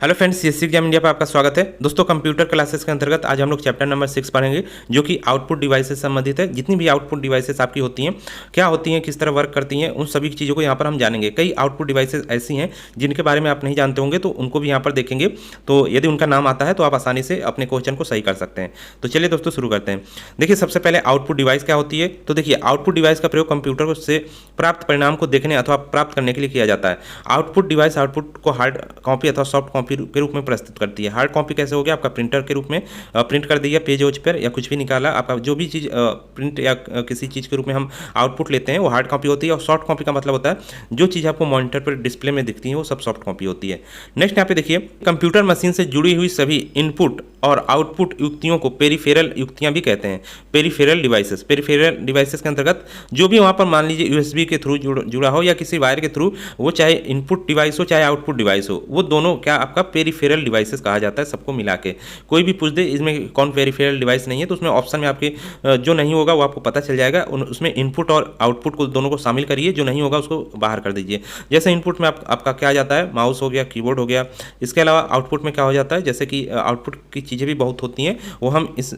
Hello friends, CSC exam India पर आपका स्वागत है। दोस्तों, कंप्यूटर क्लासेस के अंतर्गत आज हम लोग चैप्टर नंबर 6 पढ़ेंगे, जो कि आउटपुट डिवाइस से संबंधित है। जितनी भी आउटपुट डिवाइसेस आपकी होती हैं, क्या होती हैं, किस तरह वर्क करती हैं, उन सभी चीज़ों को यहाँ पर हम जानेंगे। कई आउटपुट डिवाइसेस ऐसी हैं जिनके बारे में आप नहीं जानते होंगे, तो उनको भी यहाँ पर देखेंगे। तो यदि उनका नाम आता है तो आप आसानी से अपने क्वेश्चन को सही कर सकते हैं। तो चलिए दोस्तों, शुरू करते हैं। देखिए, सबसे पहले आउटपुट डिवाइस क्या होती है। तो देखिए, आउटपुट डिवाइस का प्रयोग कंप्यूटर से प्राप्त परिणाम को देखने अथवा प्राप्त करने के लिए किया जाता है। आउटपुट डिवाइस आउटपुट को हार्ड कॉपी अथवा सॉफ्ट कॉपी के रूप में प्रस्तुत करती है। हार्ड कॉपी कैसे हो गया, आपका प्रिंटर के रूप में प्रिंट कर दिया पेज ओज पर या कुछ भी निकाला, आपका जो भी चीज़ प्रिंट या किसी चीज़ के रूप में हम आउटपुट लेते हैं वो हार्ड कॉपी होती है। और सॉफ्ट कॉपी का मतलब होता है जो चीज़ आपको मॉनिटर पर डिस्प्ले में दिखती है वो सब सॉफ्ट कॉपी होती है। नेक्स्ट यहाँ पे देखिए, कंप्यूटर मशीन से जुड़ी हुई सभी इनपुट और आउटपुट युक्तियों को पेरिफेरल युक्तियां भी कहते हैं। पेरिफेरल डिवाइसेस के अंतर्गत जो भी वहाँ पर मान लीजिए यूएसबी के थ्रू जुड़ा हो या किसी वायर के थ्रू, वो चाहे इनपुट डिवाइस हो चाहे आउटपुट डिवाइस हो, वो दोनों क्या आपका पेरिफेरल डिवाइसेस कहा जाता है सबको मिला के। कोई भी पूछ दे इसमें कौन पेरिफेरल डिवाइस नहीं है, तो उसमें ऑप्शन में आपके जो नहीं होगा वो आपको पता चल जाएगा। उसमें इनपुट और आउटपुट को दोनों को शामिल करिए, जो नहीं होगा उसको बाहर कर दीजिए। जैसे इनपुट में आपका क्या आ जाता है, माउस हो गया, कीबोर्ड हो गया। इसके अलावा आउटपुट में क्या हो जाता है, जैसे कि आउटपुट की चीज़ें भी बहुत होती हैं, वो हम इस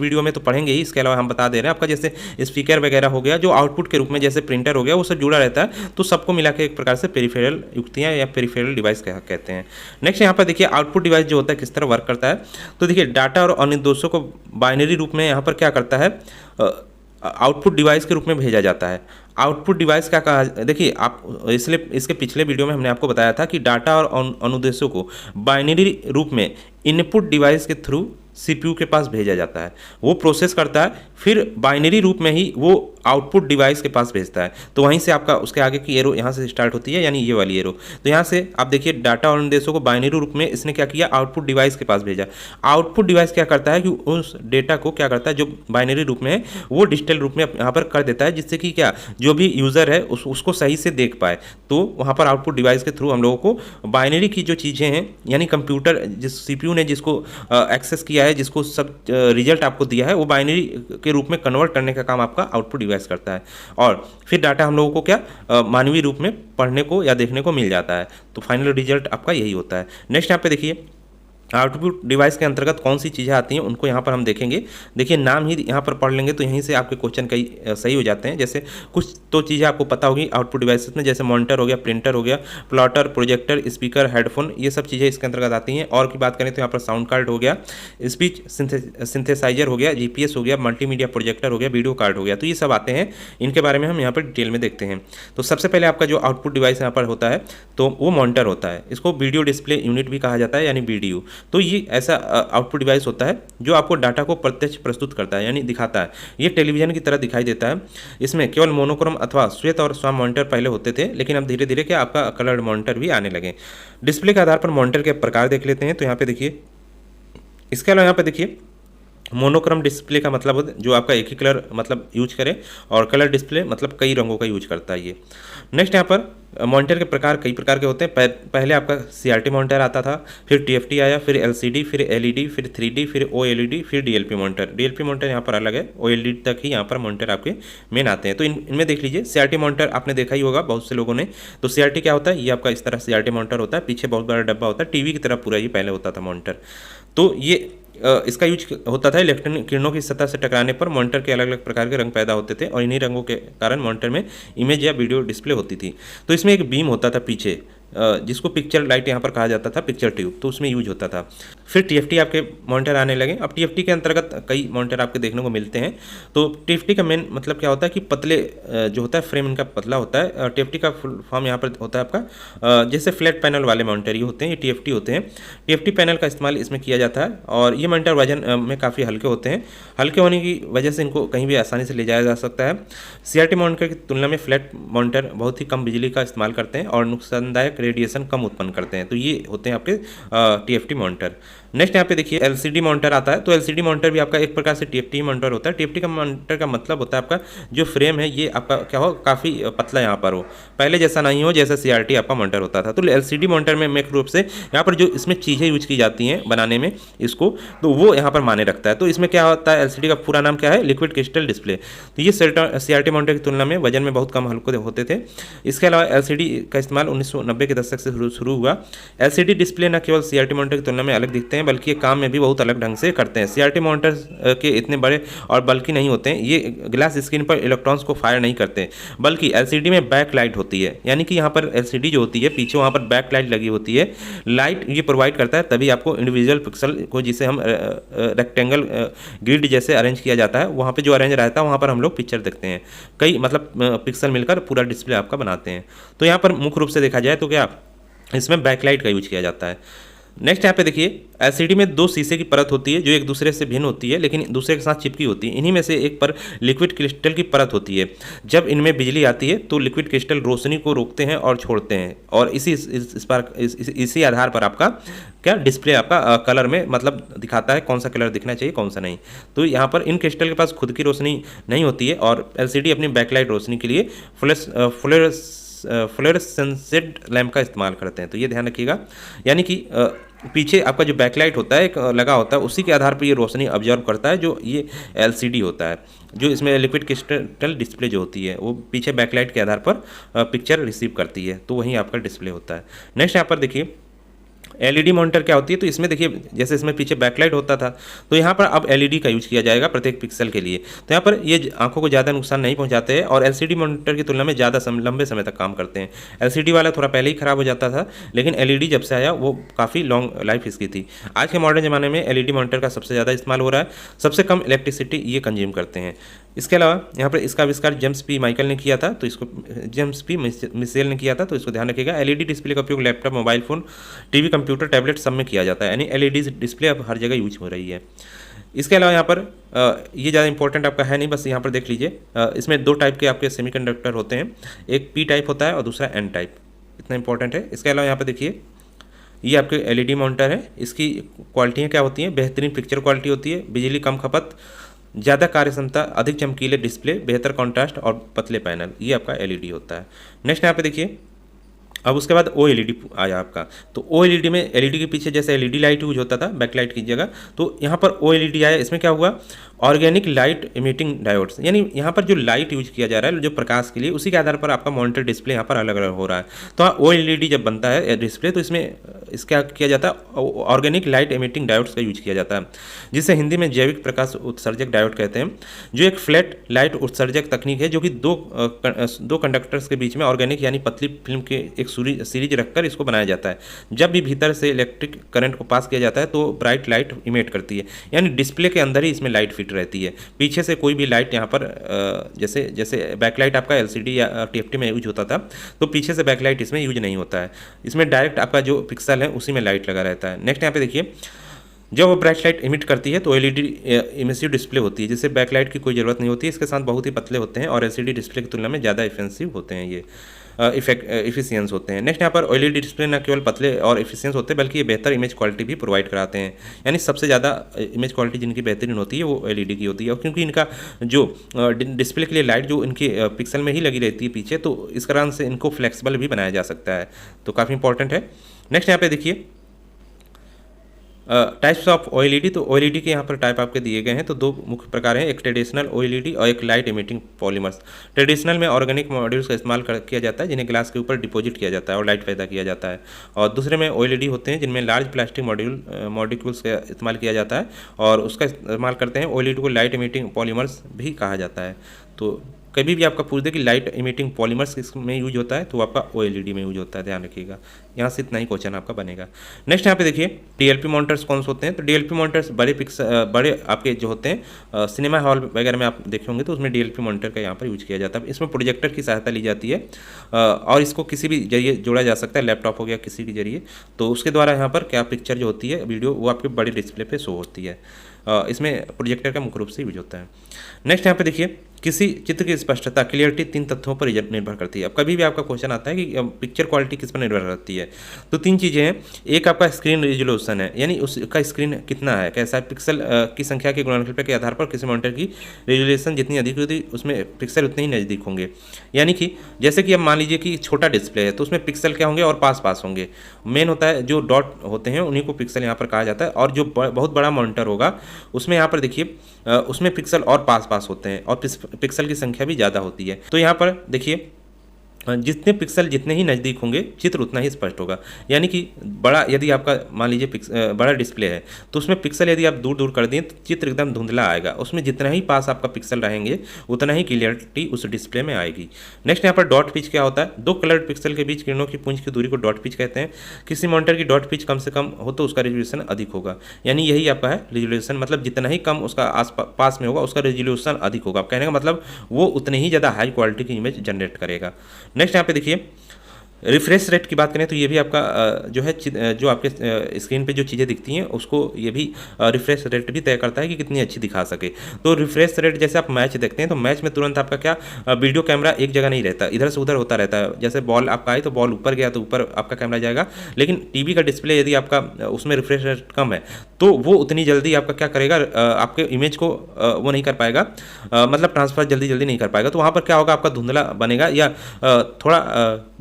वीडियो में तो पढ़ेंगे ही। इसके अलावा हम बता दे रहे हैं आपका, जैसे स्पीकर वगैरह हो गया जो आउटपुट के रूप में, जैसे प्रिंटर हो गया, वो सब जुड़ा रहता है। तो सबको मिला के एक प्रकार से पेरिफेरल युक्तियाँ या पेरिफेरल डिवाइस कहते हैं। नेक्स्ट यहाँ पर देखिए, आउटपुट डिवाइस जो होता है किस तरह वर्क करता है। तो देखिए, डाटा और अनुदेशों को बाइनरी रूप में यहाँ पर क्या करता है, आउटपुट डिवाइस के रूप में भेजा जाता है। आउटपुट डिवाइस क्या कहा, देखिए आप इसलिए इसके पिछले वीडियो में हमने आपको बताया था कि डाटा और अनुदेशों को बाइनरी रूप में इनपुट डिवाइस के थ्रू सीपीयू के पास भेजा जाता है। वो प्रोसेस करता है, फिर बाइनरी रूप में ही वो आउटपुट डिवाइस के पास भेजता है। तो वहीं से आपका उसके आगे की एरो यहाँ से स्टार्ट होती है, यानी ये वाली एरो। तो यहाँ से आप देखिए, डाटा और निर्देशों को बाइनरी रूप में इसने क्या किया, आउटपुट डिवाइस के पास भेजा। आउटपुट डिवाइस क्या करता है कि उस डेटा को क्या करता है, जो बाइनरी रूप में है वो डिजिटल रूप में यहाँ पर कर देता है, जिससे कि क्या जो भी यूज़र है उसको सही से देख पाए। तो वहाँ पर आउटपुट डिवाइस के थ्रू हम लोगों को बाइनरी की जो चीज़ें हैं, यानी कंप्यूटर जिस सीपीयू ने जिसको एक्सेस किया है, जिसको सब रिजल्ट आपको दिया है, वो बाइनरी के रूप में कन्वर्ट करने का काम आपका आउटपुट डिवाइस करता है। और फिर डाटा हम लोगों को क्या मानवीय रूप में पढ़ने को या देखने को मिल जाता है। तो फाइनल रिजल्ट आपका यही होता है। नेक्स्ट यहाँ पे देखिए, आउटपुट डिवाइस के अंतर्गत कौन सी चीज़ें आती हैं उनको यहाँ पर हम देखेंगे। देखिए, नाम ही यहाँ पर पढ़ लेंगे तो यहीं से आपके क्वेश्चन कई सही हो जाते हैं। जैसे कुछ तो चीज़ें आपको पता होगी आउटपुट डिवाइसेस में, जैसे मॉनिटर हो गया, प्रिंटर हो गया, प्लॉटर, प्रोजेक्टर, स्पीकर, हेडफोन, ये सब चीज़ें इसके अंतर्गत आती हैं। और की बात करें तो यहाँ पर साउंड कार्ड हो गया, स्पीच सिंथेसाइजर हो गया, जीपीएस हो गया, मल्टीमीडिया प्रोजेक्टर हो गया, वीडियो कार्ड हो गया। तो ये सब आते हैं, इनके बारे में हम यहाँ पर डिटेल में देखते हैं। तो सबसे पहले आपका जो आउटपुट डिवाइस यहाँ पर होता है तो वो मॉनिटर होता है। इसको वीडियो डिस्प्ले यूनिट भी कहा जाता है, यानी वीडियो। तो ये ऐसा आउटपुट डिवाइस होता है जो आपको डाटा को प्रत्यक्ष प्रस्तुत करता है, यानी दिखाता है। ये टेलीविजन की तरह दिखाई देता है। इसमें केवल मोनोक्रोम अथवा श्वेत और स्वाम मॉनिटर पहले होते थे, लेकिन अब धीरे धीरे क्या आपका कलर्ड मॉनिटर भी आने लगे। डिस्प्ले के आधार पर मॉनिटर के प्रकार देख लेते हैं। तो यहाँ पे देखिए, इसके अलावा यहाँ पे देखिए, मोनोक्रोम डिस्प्ले का मतलब जो आपका एक ही कलर मतलब यूज करे, और कलर डिस्प्ले मतलब कई रंगों का यूज करता है ये। नेक्स्ट यहाँ पर मॉनिटर के प्रकार कई प्रकार के होते हैं। पहले आपका सीआरटी मॉनिटर आता था, फिर टीएफटी आया, फिर एलसीडी, फिर एलईडी, फिर 3D, फिर ओएलईडी, फिर डीएलपी मॉनिटर। डीएलपी मॉनिटर यहाँ पर अलग है, ओएलईडी तक ही यहाँ पर मॉनिटर आपके मेन आते हैं। तो इनमें देख लीजिए, सीआरटी मॉनिटर आपने देखा ही होगा बहुत से लोगों ने। तो सीआरटी क्या होता है, ये आपका इस तरह सीआरटी मॉनिटर होता है, पीछे बहुत बड़ा डब्बा होता है, टीवी की तरह पूरा ये पहले होता था मॉनिटर। तो ये इसका यूज होता था इलेक्ट्रॉनिक किरणों की सतह से टकराने पर मॉनिटर के अलग अलग प्रकार के रंग पैदा होते थे, और इन्हीं रंगों के कारण मॉनिटर में इमेज या वीडियो डिस्प्ले होती थी। तो इसमें एक बीम होता था पीछे, जिसको पिक्चर लाइट यहाँ पर कहा जाता था, पिक्चर ट्यूब, तो उसमें यूज होता था। फिर टीएफटी आपके मॉनिटर आने लगे। अब टीएफटी के अंतर्गत कई मॉनिटर आपके देखने को मिलते हैं। तो टीएफटी का मेन मतलब क्या होता है कि पतले जो होता है फ्रेम इनका पतला होता है। टीएफटी का फुल फॉर्म यहाँ पर होता है आपका, जैसे फ्लैट पैनल वाले मॉनिटर ये होते हैं, ये टीएफटी होते हैं। टीएफटी पैनल का इस्तेमाल इसमें किया जाता है, और ये मॉनिटर वजन में काफ़ी हल्के होते हैं। हल्के होने की वजह से इनको कहीं भी आसानी से ले जाया जा सकता है। सीआरटी मॉनिटर की तुलना में फ्लैट मॉनिटर बहुत ही कम बिजली का इस्तेमाल करते हैं और नुकसानदायक रेडिएशन कम उत्पन्न करते हैं। तो ये होते हैं आपके टीएफटी मॉनिटर। नेक्स्ट यहाँ पे देखिए, एलसीडी मॉनिटर आता है। तो एलसीडी मॉनिटर भी आपका एक प्रकार से टीएफटी मॉनिटर होता है। टीएफटी का मॉनिटर का मतलब होता है आपका जो फ्रेम है ये आपका क्या हो, काफ़ी पतला यहाँ पर हो, पहले जैसा नहीं हो जैसा सीआरटी आपका मॉनिटर होता था। तो एलसीडी मॉनिटर में मुख्य रूप से यहाँ पर जो इसमें चीज़ें यूज की जाती हैं बनाने में इसको, तो वो यहाँ पर माने रखता है। तो इसमें क्या होता है, एलसीडी का पूरा नाम क्या है, लिक्विड क्रिस्टल डिस्प्ले। तो ये सीआरटी मॉनिटर की तुलना में वजन में बहुत कम हल्के होते थे। इसके अलावा एलसीडी का इस्तेमाल 1990 के दशक से शुरू हुआ। एलसीडी डिस्प्ले न केवल सीआरटी मॉनिटर की तुलना में अलग दिखते हैं बल्कि ये काम में भी बहुत अलग ढंग से करते हैं। सीआरटी मॉनिटर्स के इतने बड़े और बल्कि नहीं होते हैं, ये ग्लास स्क्रीन पर इलेक्ट्रॉन्स को फायर नहीं करते, बल्कि एलसीडी में बैक लाइट होती है, यानी कि यहाँ पर एलसीडी जो होती है पीछे वहाँ पर बैक लाइट लगी होती है, लाइट ये प्रोवाइड करता है, तभी आपको इंडिविजुअल पिक्सल को जिसे हम रेक्टेंगल ग्रिड जैसे अरेंज किया जाता है, वहाँ पे जो अरेंज रहता है वहाँ पर हम लोग पिक्चर देखते हैं, कई मतलब पिक्सल मिलकर पूरा डिस्प्ले आपका बनाते हैं। तो यहाँ पर मुख्य रूप से देखा जाए तो क्या इसमें बैकलाइट का यूज किया जाता है। नेक्स्ट यहाँ पे देखिए, एलसीडी में दो शीशे की परत होती है जो एक दूसरे से भिन्न होती है लेकिन दूसरे के साथ चिपकी होती है। इन्हीं में से एक पर लिक्विड क्रिस्टल की परत होती है। जब इनमें बिजली आती है तो लिक्विड क्रिस्टल रोशनी को रोकते हैं और छोड़ते हैं, और इसी आधार पर आपका क्या डिस्प्ले आपका कलर में मतलब दिखाता है कौन सा कलर दिखना चाहिए कौन सा नहीं। तो यहाँ पर इन क्रिस्टल के पास खुद की रोशनी नहीं होती है और एलसीडी अपनी बैकलाइट रोशनी के लिए फ्लोरेसेंसेंट लैम्प का इस्तेमाल करते हैं। तो ये ध्यान रखिएगा, यानी कि पीछे आपका जो बैकलाइट होता है एक लगा होता है, उसी के आधार पर ये रोशनी ऑब्जर्व करता है, जो ये एलसीडी होता है, जो इसमें लिक्विड क्रिस्टल डिस्प्ले जो होती है वो पीछे बैकलाइट के आधार पर पिक्चर रिसीव करती है, तो वही आपका डिस्प्ले होता है। नेक्स्ट यहाँ पर देखिए, एलईडी मॉनिटर क्या होती है, तो इसमें देखिए जैसे इसमें पीछे बैकलाइट होता था तो यहाँ पर अब एलईडी का यूज किया जाएगा प्रत्येक पिक्सल के लिए। तो यहाँ पर ये आंखों को ज़्यादा नुकसान नहीं पहुँचाते हैं और एलसीडी मॉनिटर की तुलना में ज़्यादा लंबे समय तक काम करते हैं। एलसीडी वाला थोड़ा पहले ही ख़राब हो जाता था, लेकिन एलईडी जब से आया वो काफ़ी लॉन्ग लाइफ इसकी थी। आज के मॉडर्न ज़माने में एलईडी मॉनिटर का सबसे ज़्यादा इस्तेमाल हो रहा है, सबसे कम इलेक्ट्रिसिटी ये कंज्यूम करते हैं। इसके अलावा यहाँ पर इसका आविष्कार जेम्स पी माइकल ने किया था, तो इसको जेम्स पी मिसेल ने किया था, तो इसको ध्यान रखिएगा। एलईडी डिस्प्ले का उपयोग laptop, mobile phone, TV, computer, tablet सब में किया जाता है, यानी एलईडी डिस्प्ले अब हर जगह यूज हो रही है। इसके अलावा यहाँ पर ये ज़्यादा इंपॉर्टेंट आपका है नहीं, बस यहाँ पर देख लीजिए, इसमें दो टाइप के आपके सेमीकंडक्टर होते हैं, एक पी टाइप होता है और दूसरा एन टाइप, इतना इंपॉर्टेंट है। इसके अलावा यहाँ पर देखिए, ये आपके एलईडी मॉनिटर है, इसकी क्वालिटियाँ क्या होती हैं, बेहतरीन पिक्चर क्वालिटी होती है, बिजली कम खपत, ज़्यादा कार्य क्षमता, अधिक चमकीले डिस्प्ले, बेहतर कॉन्ट्रास्ट और पतले पैनल, ये आपका एलईडी होता है। नेक्स्ट यहाँ पे देखिए, अब उसके बाद ओएलईडी आया आपका। तो ओएलईडी में एलईडी के पीछे जैसे एलईडी लाइट यूज होता था बैकलाइट की जगह, तो यहाँ पर ओएलईडी आया। इसमें क्या हुआ, ऑर्गेनिक लाइट इमिटिंग डायोड्स, यानी यहाँ पर जो लाइट यूज किया जा रहा है जो प्रकाश के लिए, उसी के आधार पर आपका मॉनिटर डिस्प्ले यहाँ पर अलग अलग हो रहा है। तो ओएलईडी जब बनता है डिस्प्ले तो इसमें इसका किया जाता है ऑर्गेनिक लाइट इमिटिंग डायोड्स का यूज किया जाता है, जिसे हिंदी में जैविक प्रकाश उत्सर्जक डायोड कहते हैं, जो एक फ्लैट लाइट उत्सर्जक तकनीक है जो कि दो कंडक्टर्स के बीच में ऑर्गेनिक यानी पतली फिल्म के एक सीरीज रखकर इसको बनाया जाता है। जब भी भीतर से इलेक्ट्रिक करंट को पास किया जाता है तो ब्राइट लाइट इमिट करती है, यानी डिस्प्ले के अंदर ही इसमें लाइट फिट रहती है, पीछे से कोई भी लाइट यहाँ पर जैसे बैकलाइट आपका एलसीडी या टीएफटी में यूज होता था, तो पीछे से बैकलाइट इसमें यूज नहीं होता है, इसमें डायरेक्ट आपका जो पिक्सल है उसी में लाइट लगा रहता है। नेक्स्ट यहाँ पे देखिए, जब वो ब्राइट लाइट इमिट करती है तो एलईडी इमिसिव डिस्प्ले होती है, जिससे बैकलाइट की कोई ज़रूरत नहीं होती है, इसके साथ बहुत ही पतले होते हैं और एलसीडी डिस्प्ले की तुलना में ज़्यादा इफेंसिव होते हैं, ये इफिशियंस होते हैं। नेक्स्ट यहाँ पर ओएलईडी डिस्प्ले न केवल पतले और इफिशियंस होते हैं बल्कि ये बेहतर इमेज क्वालिटी भी प्रोवाइड कराते हैं, यानी सबसे ज़्यादा इमेज क्वालिटी जिनकी बेहतरीन होती है वो एलईडी की होती है, और क्योंकि इनका जो डिस्प्ले के लिए लाइट जो इनके पिक्सल में ही लगी रहती है पीछे, तो इस कारण से इनको फ्लेक्सिबल भी बनाया जा सकता है, तो काफ़ी इंपॉर्टेंट है। नेक्स्ट यहाँ पे देखिए, टाइप्स ऑफ ओएलईडी, तो ओएलईडी के यहाँ पर टाइप आपके दिए गए हैं, तो दो मुख्य प्रकार हैं, एक ट्रेडिशनल ओएलईडी और एक लाइट इमिटिंग पॉलीमर्स। ट्रेडिशनल में ऑर्गेनिक मॉड्यूल्स का इस्तेमाल किया जाता है जिन्हें ग्लास के ऊपर डिपॉजिट किया जाता है और लाइट पैदा किया जाता है, और दूसरे में ओएलईडी होते हैं जिनमें लार्ज प्लास्टिक मॉलिक्यूल्स का इस्तेमाल किया जाता है और उसका इस्तेमाल करते हैं। ओएलईडी को लाइट इमिटिंग पॉलीमर्स भी कहा जाता है। तो कभी भी आपका पूछ दे कि लाइट इमिटिंग पॉलीमर्स किसमें यूज होता है, तो आपका ओएलईडी में यूज होता है, ध्यान रखिएगा, यहाँ से इतना ही क्वेश्चन आपका बनेगा। नेक्स्ट यहाँ पे देखिए, डीएलपी मॉनिटर्स कौन से होते हैं, तो डीएलपी मॉनिटर्स बड़े आपके जो होते हैं सिनेमा हॉल वगैरह में आप देखे होंगे, तो उसमें डीएलपी मॉनिटर का यहाँ पर यूज किया जाता है। इसमें प्रोजेक्टर की सहायता ली जाती है और इसको किसी भी जरिए जोड़ा जा सकता है, लैपटॉप हो गया किसी के जरिए, तो उसके द्वारा यहाँ पर क्या पिक्चर जो होती है वीडियो वो आपके बड़े डिस्प्ले पर शो होती है। इसमें प्रोजेक्टर का मुख्य रूप से यूज होता है। नेक्स्ट यहाँ पे देखिए, किसी चित्र की स्पष्टता क्लियरिटी 3 तथ्यों पर निर्भर करती है। अब कभी भी आपका क्वेश्चन आता है कि पिक्चर क्वालिटी किस पर निर्भर करती है, तो 3 चीज़ें हैं। एक आपका स्क्रीन रेजोल्यूशन है, यानी उसका स्क्रीन कितना है, कैसा पिक्सल की संख्या के गुणनफल के आधार पर किसी मॉनिटर की रेजोल्यूशन जितनी अधिक होती है उसमें पिक्सल उतने ही नज़दीक होंगे। यानी कि जैसे कि अब मान लीजिए कि छोटा डिस्प्ले है तो उसमें पिक्सल क्या होंगे और पास होंगे, मेन होता है जो डॉट होते हैं उन्हीं को पिक्सल यहाँ पर कहा जाता है, और जो बहुत बड़ा मॉनिटर होगा उसमें यहाँ पर देखिए उसमें पिक्सल और पास होते हैं और पिक्सल की संख्या भी ज़्यादा होती है। तो यहाँ पर देखिए जितने पिक्सल जितने ही नज़दीक होंगे चित्र उतना ही स्पष्ट होगा। यानी कि बड़ा यदि आपका मान लीजिए बड़ा डिस्प्ले है तो उसमें पिक्सल यदि आप दूर दूर कर दें तो चित्र एकदम धुंधला आएगा। उसमें जितना ही पास आपका पिक्सल रहेंगे उतना ही क्लियरिटी उस डिस्प्ले में आएगी। नेक्स्ट यहाँ पर डॉट पिच क्या होता है? दो कलर्ड पिक्सल के बीच किरणों की पुंज की दूरी को डॉट पिच कहते हैं। किसी मॉनिटर की डॉट पिच कम से कम हो तो उसका रेजोल्यूशन अधिक होगा। यानी यही आपका है रेजोल्यूशन, मतलब जितना ही कम उसका आस पास में होगा उसका रेजोल्यूशन अधिक होगा। कहने का मतलब वो उतनी ही ज़्यादा हाई क्वालिटी की इमेज जनरेट करेगा। नेक्स्ट यहाँ पे देखिए रिफ्रेश रेट की बात करें तो ये भी आपका जो है जो आपके स्क्रीन पे जो चीज़ें दिखती हैं उसको ये भी रिफ्रेश रेट भी तय करता है कि कितनी अच्छी दिखा सके। तो रिफ्रेश रेट जैसे आप मैच देखते हैं तो मैच में तुरंत आपका क्या वीडियो कैमरा एक जगह नहीं रहता, इधर से उधर होता रहता है। जैसे बॉल आपका आए तो बॉल ऊपर गया तो ऊपर आपका कैमरा जाएगा, लेकिन टीवी का डिस्प्ले यदि आपका उसमें रिफ्रेश रेट कम है तो वो उतनी जल्दी आपका क्या करेगा, आपके इमेज को वो नहीं कर पाएगा, मतलब ट्रांसफर जल्दी जल्दी नहीं कर पाएगा। तो वहाँ पर क्या होगा, आपका धुंधला बनेगा या थोड़ा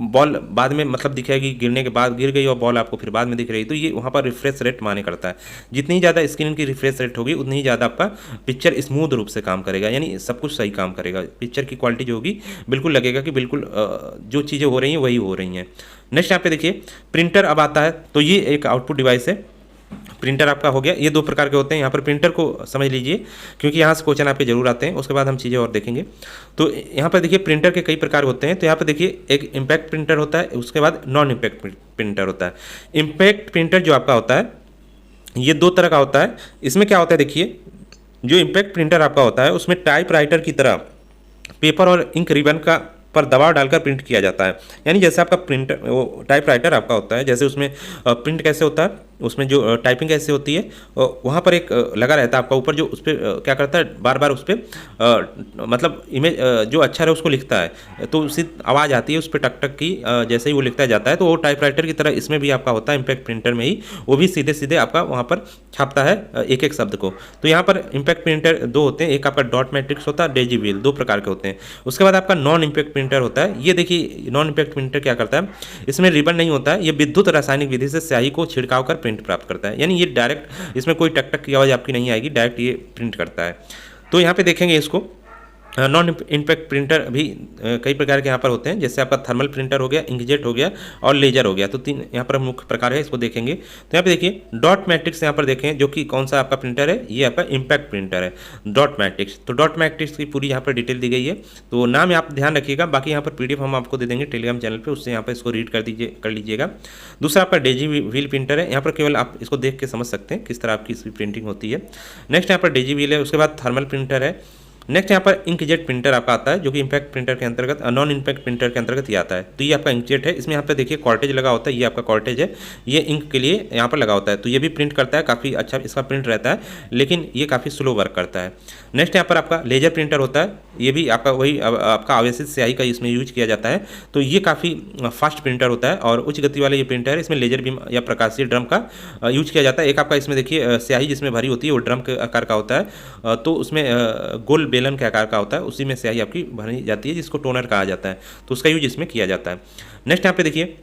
बॉल बाद में मतलब दिखेगी, गिरने के बाद गिर गई और बॉल आपको फिर बाद में दिख रही। तो ये वहाँ पर रिफ्रेश रेट माने करता है। जितनी ज़्यादा स्क्रीन की रिफ्रेश रेट होगी उतनी ही ज़्यादा आपका पिक्चर स्मूथ रूप से काम करेगा, यानी सब कुछ सही काम करेगा। पिक्चर की क्वालिटी जो होगी बिल्कुल लगेगा कि बिल्कुल जो चीज़ें हो रही हैं वही हो रही हैं। नेक्स्ट यहाँ पे देखिए प्रिंटर अब आता है। तो ये एक आउटपुट डिवाइस है। प्रिंटर आपका हो गया। ये दो प्रकार के होते हैं। यहाँ पर प्रिंटर को समझ लीजिए क्योंकि यहाँ से क्वेश्चन आपके जरूर आते हैं, उसके बाद हम चीज़ें और देखेंगे। तो यहाँ पर देखिए प्रिंटर के कई प्रकार होते हैं। तो यहाँ पर देखिए एक इम्पैक्ट प्रिंटर होता है, उसके बाद नॉन इम्पैक्ट प्रिंटर होता है। इम्पैक्ट प्रिंटर जो आपका होता है ये दो तरह का होता है। इसमें क्या होता है देखिए, जो इम्पैक्ट प्रिंटर आपका होता है उसमें टाइप राइटर की तरह पेपर और इंक रिबन का पर दबाव डालकर प्रिंट किया जाता है। यानी जैसे आपका प्रिंटर वो टाइप राइटर आपका होता है, जैसे उसमें प्रिंट कैसे होता है, उसमें जो टाइपिंग कैसे होती है वहाँ पर एक लगा रहता है आपका ऊपर, जो उस पर क्या करता है बार बार उस पर मतलब इमेज जो अक्षर है उसको लिखता है तो उसी आवाज़ आती है उस पर टक टक की, जैसे ही वो लिखता जाता है। तो वो टाइप राइटर की तरह इसमें भी आपका होता है इम्पैक्ट प्रिंटर में ही, वो भी सीधे सीधे आपका वहाँ पर छापता है एक एक शब्द को। तो यहाँ पर इम्पैक्ट प्रिंटर दो होते हैं, एक आपका डॉट मैट्रिक्स होता है, डेजी व्हील, दो प्रकार के होते हैं। उसके बाद आपका नॉन इम्पैक्ट प्रिंटर होता है। ये देखिए नॉन इम्पैक्ट प्रिंटर क्या करता है, इसमें रिबन नहीं होता है, ये विद्युत रासायनिक विधि से स्याही को छिड़काव कर प्रिंट प्राप्त करता है। यानी ये डायरेक्ट इसमें कोई टक टक की आवाज़ आपकी नहीं आएगी, डायरेक्ट ये प्रिंट करता है। तो यहाँ पे देखेंगे इसको नॉन इम्पैक्ट प्रिंटर भी कई प्रकार के यहाँ पर होते हैं, जैसे आपका थर्मल प्रिंटर हो गया, इंकजेट हो गया और लेजर हो गया। तो तीन यहाँ पर मुख्य प्रकार है, इसको देखेंगे। तो यहाँ पे देखिए डॉट मैट्रिक्स यहाँ पर देखें, जो कि कौन सा आपका प्रिंटर है, ये आपका इम्पैक्ट प्रिंटर है डॉट मैट्रिक्स। तो डॉट मैट्रिक्स की पूरी यहाँ पर डिटेल दी गई है, तो नाम आप ध्यान रखिएगा। बाकी यहाँ पर PDF हम आपको दे देंगे टेलीग्राम चैनल पर, उससे यहाँ पर इसको रीड कर लीजिएगा। दूसरा आपका डेजी व्हील प्रिंटर है, यहाँ पर केवल आप इसको देख के समझ सकते हैं किस तरह आपकी इसकी प्रिंटिंग होती है। नेक्स्ट यहाँ पर डेजी व्हील है, उसके बाद थर्मल प्रिंटर है। नेक्स्ट यहाँ पर इंकजेट प्रिंटर आपका आता है, जो कि इम्पैक्ट प्रिंटर के अंतर्गत नॉन इम्पैक्ट प्रिंटर के अंतर्गत ये आता है। तो ये आपका इंकजेट है, इसमें यहाँ पे देखिए कॉर्टेज लगा होता है, ये आपका कॉर्टेज है, ये इंक के लिए यहाँ पर लगा होता है। तो ये भी प्रिंट करता है, काफ़ी अच्छा इसका प्रिंट रहता है, लेकिन ये काफ़ी स्लो वर्क करता है। नेक्स्ट यहाँ पर आपका लेजर प्रिंटर होता है, ये भी आपका वही आपका आवेशित स्याही का इसमें यूज किया जाता है। तो ये काफ़ी फास्ट प्रिंटर होता है और उच्च गति वाला ये प्रिंटर है। इसमें लेजर बीम या प्रकाशीय ड्रम का यूज किया जाता है। एक आपका इसमें देखिए स्याही जिसमें भरी होती है वो ड्रम के आकार का होता है, तो उसमें गोल बेलन के आकार का होता है, उसी में स्याही आपकी भरी जाती है, जिसको टोनर कहा जाता है। तो उसका यूज इसमें किया जाता है। नेक्स्ट यहाँ पे देखिए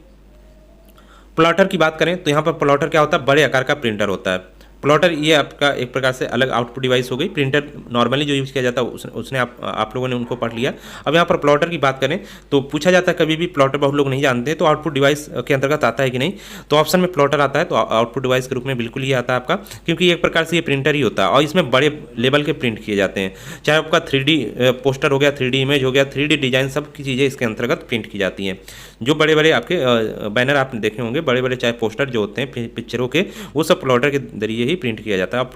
प्लॉटर की बात करें तो यहाँ पर प्लॉटर क्या होता है, बड़े आकार का प्रिंटर होता है। प्लॉटर ये आपका एक प्रकार से अलग आउटपुट डिवाइस हो गई। प्रिंटर नॉर्मली जो यूज़ किया जाता है उसने आप लोगों ने उनको पढ़ लिया। अब यहाँ पर प्लॉटर की बात करें तो पूछा जाता है कभी भी, प्लॉटर बहुत लोग नहीं जानते, तो आउटपुट डिवाइस के अंतर्गत आता है कि नहीं। तो ऑप्शन में प्लॉटर आता है, तो आउटपुट डिवाइस के रूप में बिल्कुल ही आता है आपका, क्योंकि एक प्रकार से ये प्रिंटर ही होता है और इसमें बड़े लेवल के प्रिंट किए जाते हैं। चाहे आपका 3D पोस्टर हो गया, 3D इमेज हो गया, 3D डिजाइन, सब की चीज़ें इसके अंतर्गत प्रिंट की जाती हैं। जो बड़े बड़े आपके बैनर आपने देखे होंगे, बड़े बड़े चाहे पोस्टर जो होते हैं पिक्चरों के, वो सब प्लॉटर के जरिए ही प्रिंट किया जाता है। अब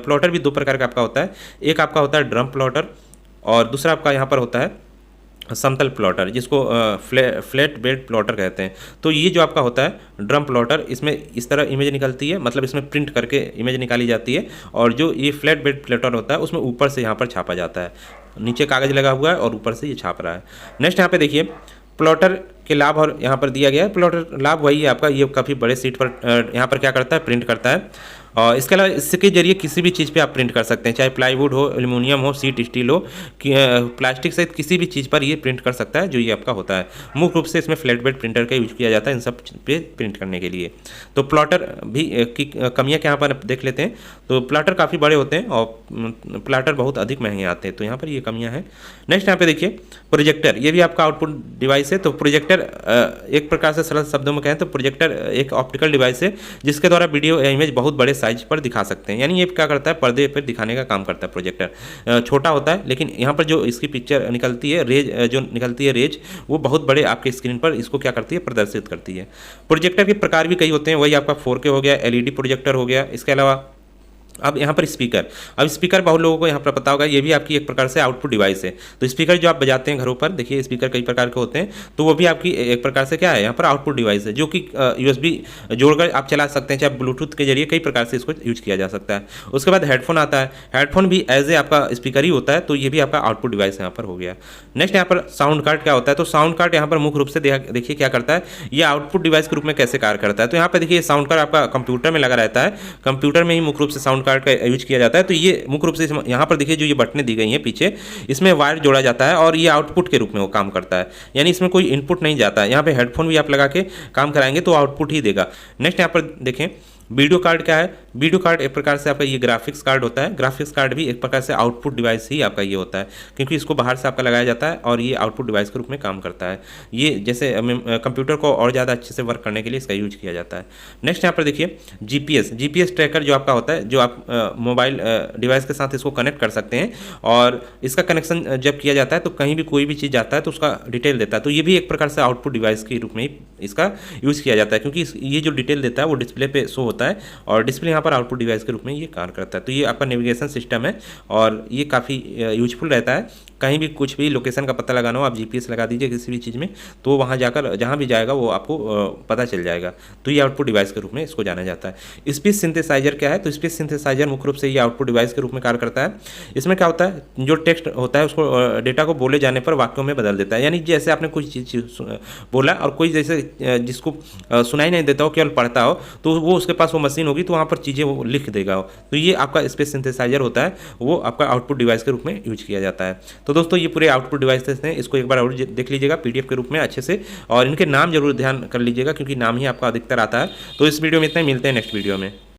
प्लॉटर भी दो प्रकार का आपका होता है, एक आपका होता है ड्रम प्लॉटर और दूसरा आपका यहाँ पर होता है समतल प्लॉटर, जिसको फ्लैट बेड प्लॉटर कहते हैं। तो ये जो आपका होता है ड्रम प्लॉटर, इसमें इस तरह इमेज निकलती है, मतलब इसमें प्रिंट करके इमेज निकाली जाती है, और जो ये फ्लैट बेड प्लॉटर होता है उसमें ऊपर से यहाँ पर छापा जाता है, नीचे कागज़ लगा हुआ है और ऊपर से ये छाप रहा है। नेक्स्ट यहाँ पे देखिए प्लॉटर के लाभ और यहाँ पर दिया गया है। प्लॉटर लाभ वही है आपका, ये काफ़ी बड़े सीट पर यहाँ पर क्या करता है, प्रिंट करता है। और इसके अलावा इसके जरिए किसी भी चीज़ पे आप प्रिंट कर सकते हैं, चाहे प्लाईवुड हो, एल्युमिनियम हो, शीट स्टील हो, प्लास्टिक सहित किसी भी चीज़ पर ये प्रिंट कर सकता है जो ये आपका होता है। मुख्य रूप से इसमें फ्लैट बेड प्रिंटर का यूज किया जाता है इन सब पे प्रिंट करने के लिए। तो प्लॉटर भी की कमियाँ क्या यहाँ पर देख लेते हैं। तो प्लाटर काफ़ी बड़े होते हैं और प्लाटर बहुत अधिक महंगे आते हैं, तो यहाँ पर ये कमियाँ हैं। नेक्स्ट यहाँ पे देखिए प्रोजेक्टर, ये भी आपका आउटपुट डिवाइस है। तो प्रोजेक्टर एक प्रकार से सरल शब्दों में कहें तो प्रोजेक्टर एक ऑप्टिकल डिवाइस है जिसके द्वारा वीडियो या इमेज बहुत बड़े साइज पर दिखा सकते हैं। यानी ये क्या करता है, पर्दे पर दिखाने का काम करता है। प्रोजेक्टर छोटा होता है लेकिन यहाँ पर जो इसकी पिक्चर निकलती है, रेज जो निकलती है रेज, वो बहुत बड़े आपके स्क्रीन पर इसको क्या करती है, प्रदर्शित करती है। प्रोजेक्टर के प्रकार भी कई होते हैं, वही आपका 4K हो गया, LED प्रोजेक्टर हो गया। इसके अलावा अब यहाँ पर स्पीकर, अब स्पीकर बहुत लोगों को यहाँ पर पता होगा, ये भी आपकी एक प्रकार से आउटपुट डिवाइस है। तो स्पीकर जो आप बजाते हैं घरों पर, देखिए स्पीकर कई प्रकार के होते हैं, तो वो भी आपकी एक प्रकार से क्या है, यहाँ पर आउटपुट डिवाइस है, जो कि USB जोड़कर आप चला सकते हैं, चाहे ब्लूटूथ के जरिए कई प्रकार से इसको यूज किया जा सकता है। उसके बाद हेडफोन आता है, हेडफोन भी एज ए आपका स्पीकर ही होता है, तो ये भी आपका आउटपुट डिवाइस यहाँ पर हो गया। नेक्स्ट यहाँ पर साउंड कार्ड क्या होता है। तो साउंड कार्ड यहाँ पर मुख्य रूप से देखिए क्या करता है, ये आउटपुट डिवाइस के रूप में कैसे कार्य करता है। तो यहाँ पर देखिए साउंड कार्ड आपका कंप्यूटर में लगा रहता है, कंप्यूटर में ही मुख्य रूप से साउंड कार्ड का यूज किया जाता है। तो ये मुख्य रूप से यहाँ पर देखिए जो ये बटनें दी गई हैं पीछे, इसमें वायर जोड़ा जाता है और ये आउटपुट के रूप में वो काम करता है, यानी इसमें कोई इनपुट नहीं जाता है। यहाँ पे हेडफोन भी आप लगा के काम कराएंगे तो आउटपुट ही देगा। नेक्स्ट यहाँ पर देखें वीडियो कार्ड क्या है। वीडियो कार्ड एक प्रकार से आपका ये ग्राफिक्स कार्ड होता है। ग्राफिक्स कार्ड भी एक प्रकार से आउटपुट डिवाइस ही आपका ये होता है, क्योंकि इसको बाहर से आपका लगाया जाता है और ये आउटपुट डिवाइस के रूप में काम करता है। ये जैसे कंप्यूटर को और ज़्यादा अच्छे से वर्क करने के लिए इसका यूज किया जाता है। नेक्स्ट यहाँ पर देखिए GPS ट्रैकर जो आपका होता है, जो आप मोबाइल डिवाइस के साथ इसको कनेक्ट कर सकते हैं और इसका कनेक्शन जब किया जाता है तो कहीं भी कोई भी चीज़ जाता है तो उसका डिटेल देता है। तो ये भी एक प्रकार से आउटपुट डिवाइस के रूप में ही इसका यूज़ किया जाता है, क्योंकि ये जो डिटेल देता है वो डिस्प्ले पे शो होता है और डिस्प्ले यहाँ पर आउटपुट डिवाइस के रूप में ये कार्य करता है। तो ये आपका नेविगेशन सिस्टम है और ये काफ़ी यूजफुल रहता है। कहीं भी कुछ भी लोकेशन का पता लगाना हो, आप GPS लगा दीजिए किसी भी चीज़ में, तो वहाँ जाकर जहाँ भी जाएगा वो आपको पता चल जाएगा। तो ये आउटपुट डिवाइस के रूप में इसको जाना जाता है। स्पीच सिंथेसाइजर क्या है। तो स्पीच सिंथेसाइजर मुख्य रूप से ये आउटपुट डिवाइस के रूप में कार्य करता है। इसमें क्या होता है, जो टेक्स्ट होता है उसको डेटा को बोले जाने पर वाक्यों में बदल देता है। यानी जैसे आपने कोई चीज़ बोला और कोई जैसे जिसको सुनाई नहीं देता हो, केवल पढ़ता हो, तो वो उसके पास वो मशीन होगी तो वहाँ पर चीज़ें वो लिख देगा। तो ये आपका स्पीच सिंथेसाइजर होता है, वो आपका आउटपुट डिवाइस के रूप में यूज किया जाता है। तो दोस्तों ये पूरे आउटपुट डिवाइसेस हैं, इसको एक बार और देख लीजिएगा PDF के रूप में अच्छे से, और इनके नाम जरूर ध्यान कर लीजिएगा क्योंकि नाम ही आपका अधिकतर आता है। तो इस वीडियो में इतना ही, मिलते हैं नेक्स्ट वीडियो में।